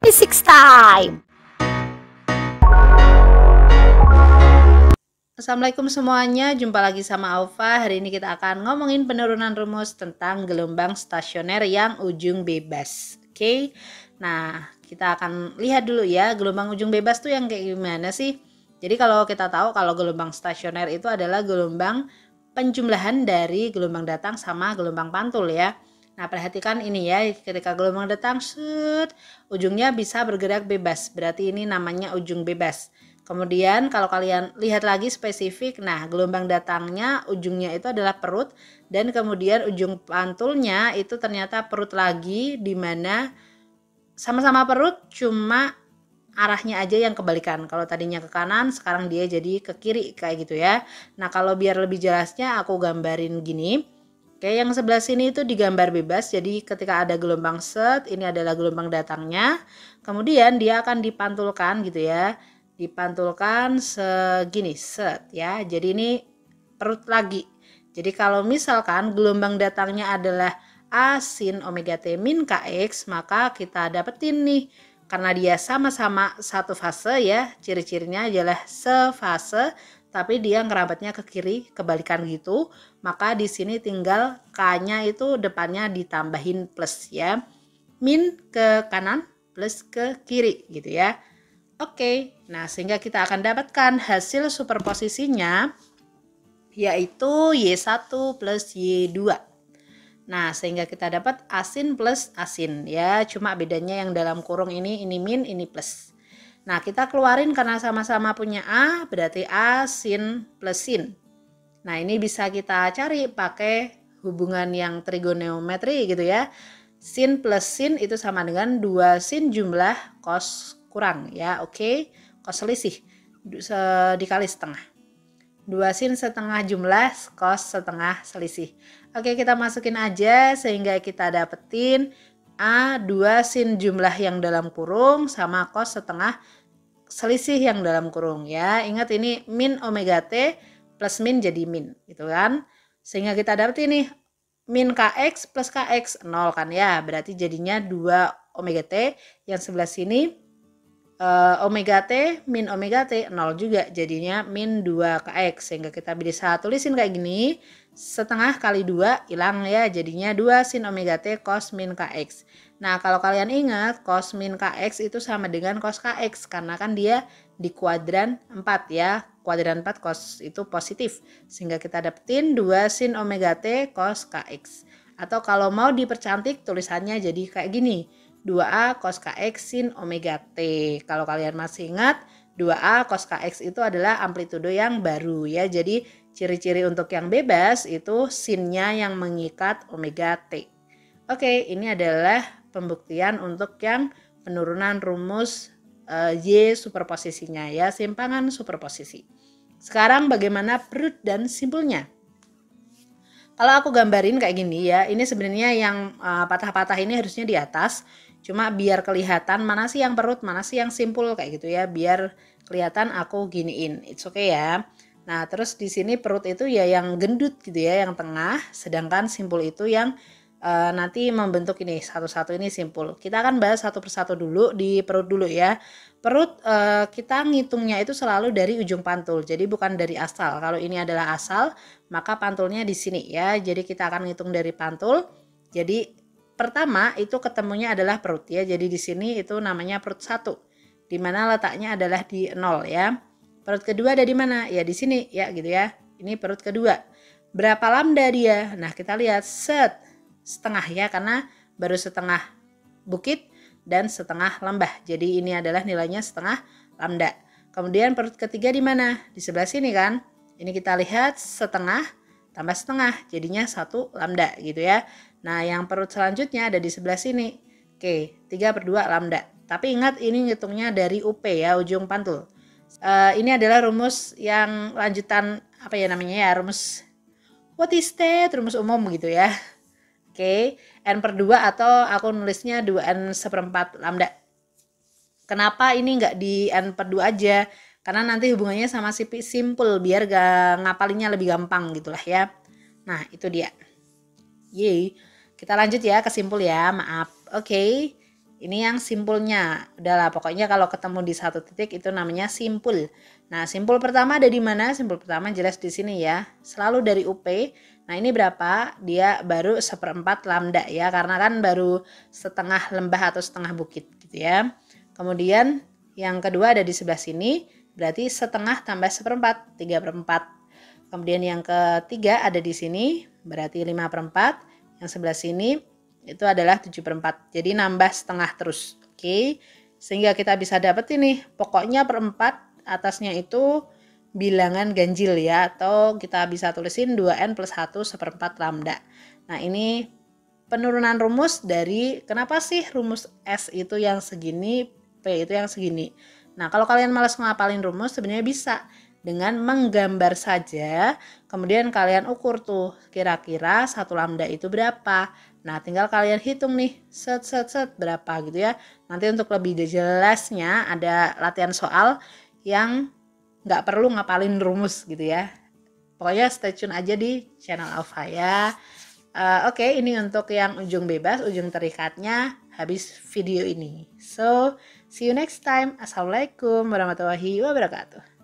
Physics time. Assalamualaikum semuanya, jumpa lagi sama Aufa. Hari ini kita akan ngomongin penurunan rumus tentang gelombang stasioner yang ujung bebas. Oke, nah kita akan lihat dulu ya, gelombang ujung bebas tuh yang kayak gimana sih. Jadi kalau kita tahu kalau gelombang stasioner itu adalah gelombang penjumlahan dari gelombang datang sama gelombang pantul ya. Nah perhatikan ini ya, ketika gelombang datang ujungnya bisa bergerak bebas, berarti ini namanya ujung bebas. Kemudian kalau kalian lihat lagi spesifik, nah gelombang datangnya ujungnya itu adalah perut, dan kemudian ujung pantulnya itu ternyata perut lagi, di mana sama-sama perut cuma arahnya aja yang kebalikan. Kalau tadinya ke kanan, sekarang dia jadi ke kiri kayak gitu ya. Nah kalau biar lebih jelasnya aku gambarin gini. Oke, yang sebelah sini itu digambar bebas. Jadi ketika ada gelombang set, ini adalah gelombang datangnya. Kemudian dia akan dipantulkan gitu ya. Dipantulkan segini set ya. Jadi ini perut lagi. Jadi kalau misalkan gelombang datangnya adalah A sin omega T min Kx, maka kita dapetin nih, karena dia sama-sama satu fase ya, ciri-cirinya adalah sefase, tapi dia ngerabatnya ke kiri, kebalikan gitu, maka di sini tinggal K-nya itu depannya ditambahin plus ya. Min ke kanan, plus ke kiri gitu ya. Oke, nah sehingga kita akan dapatkan hasil superposisinya yaitu Y1 plus Y2. Nah sehingga kita dapat asin plus asin ya, cuma bedanya yang dalam kurung ini min, ini plus. Nah kita keluarin karena sama-sama punya A, berarti asin plus sin. Nah ini bisa kita cari pakai hubungan yang trigonometri gitu ya. Sin plus sin itu sama dengan 2 sin jumlah cos kurang ya, oke. Cos selisih dikali setengah. 2 sin setengah jumlah cos setengah selisih. Oke, kita masukin aja sehingga kita dapetin A 2 sin jumlah yang dalam kurung sama cos setengah selisih yang dalam kurung ya. Ingat ini min omega T plus min jadi min gitu kan. Sehingga kita dapat ini min Kx plus Kx 0 kan ya. Berarti jadinya 2 omega T, yang sebelah sini omega T min omega T 0 juga, jadinya min 2 Kx. Sehingga kita bisa tulisin kayak gini, setengah kali 2 hilang ya, jadinya 2 sin omega T cos min Kx. Nah kalau kalian ingat cos min Kx itu sama dengan cos Kx, karena kan dia di kuadran 4 ya, kuadran 4 cos itu positif, sehingga kita dapetin 2 sin omega T cos Kx. Atau kalau mau dipercantik tulisannya jadi kayak gini, 2A cos Kx sin omega T. Kalau kalian masih ingat, 2A cos Kx itu adalah amplitudo yang baru ya. Jadi ciri-ciri untuk yang bebas itu sinnya yang mengikat omega T. Oke, ini adalah pembuktian untuk yang penurunan rumus Y superposisinya ya, simpangan superposisi. Sekarang bagaimana perut dan simpulnya? Kalau aku gambarin kayak gini ya, ini sebenarnya yang patah-patah ini harusnya di atas. Cuma biar kelihatan mana sih yang perut, mana sih yang simpul kayak gitu ya, biar kelihatan aku giniin. It's okay ya. Nah, terus di sini perut itu ya yang gendut gitu ya, yang tengah, sedangkan simpul itu yang nanti membentuk ini satu-satu ini simpul. Kita akan bahas satu persatu dulu di perut dulu ya. Perut kita ngitungnya itu selalu dari ujung pantul, jadi bukan dari asal. Kalau ini adalah asal, maka pantulnya di sini ya. Jadi kita akan ngitung dari pantul. Jadi pertama itu ketemunya adalah perut ya. Jadi di sini itu namanya perut 1. Di mana letaknya adalah di 0 ya. Perut kedua ada di mana? Ya di sini ya gitu ya. Ini perut kedua. Berapa lambda dia? Nah, kita lihat setengah ya, karena baru setengah bukit dan setengah lembah. Jadi ini adalah nilainya setengah lambda. Kemudian perut ketiga di mana? Di sebelah sini kan. Ini kita lihat setengah tambah setengah, jadinya 1 lambda gitu ya. Nah yang perut selanjutnya ada di sebelah sini. Oke, 3/2 lambda. Tapi ingat ini ngitungnya dari UP ya, ujung pantul. Ini adalah rumus yang lanjutan apa ya namanya ya, rumus what is that? Rumus umum gitu ya. Oke, n/2 atau aku nulisnya 2n/4 lambda. Kenapa ini nggak di n/2 aja? Karena nanti hubungannya sama simpul, biar gak ngapalinnya lebih gampang gitulah ya. Nah itu dia. Yeay. Kita lanjut ya ke simpul ya, maaf. Oke. Ini yang simpulnya. Udahlah, pokoknya kalau ketemu di satu titik itu namanya simpul. Nah, simpul pertama ada di mana? Simpul pertama jelas di sini ya. Selalu dari UP. Nah, ini berapa? Dia baru 1/4 lambda ya, karena kan baru setengah lembah atau setengah bukit gitu ya. Kemudian yang kedua ada di sebelah sini, berarti setengah tambah 1/4, 3/4. Kemudian yang ketiga ada di sini, berarti 5/4. Yang sebelah sini itu adalah 7/4. Jadi nambah setengah terus. Oke. Sehingga kita bisa dapat ini, pokoknya perempat atasnya itu bilangan ganjil ya, atau kita bisa tulisin 2n plus 1 1/4 lambda. Nah, ini penurunan rumus dari kenapa sih rumus S itu yang segini, P itu yang segini. Nah, kalau kalian malas ngapalin rumus, sebenarnya bisa dengan menggambar saja, kemudian kalian ukur tuh kira-kira 1 lambda itu berapa. Nah, tinggal kalian hitung nih, set berapa gitu ya. Nanti untuk lebih jelasnya ada latihan soal yang nggak perlu ngapalin rumus gitu ya. Pokoknya stay tune aja di channel Alfa ya. Oke, ini untuk yang ujung bebas, ujung terikatnya habis video ini. So, see you next time. Assalamualaikum warahmatullahi wabarakatuh.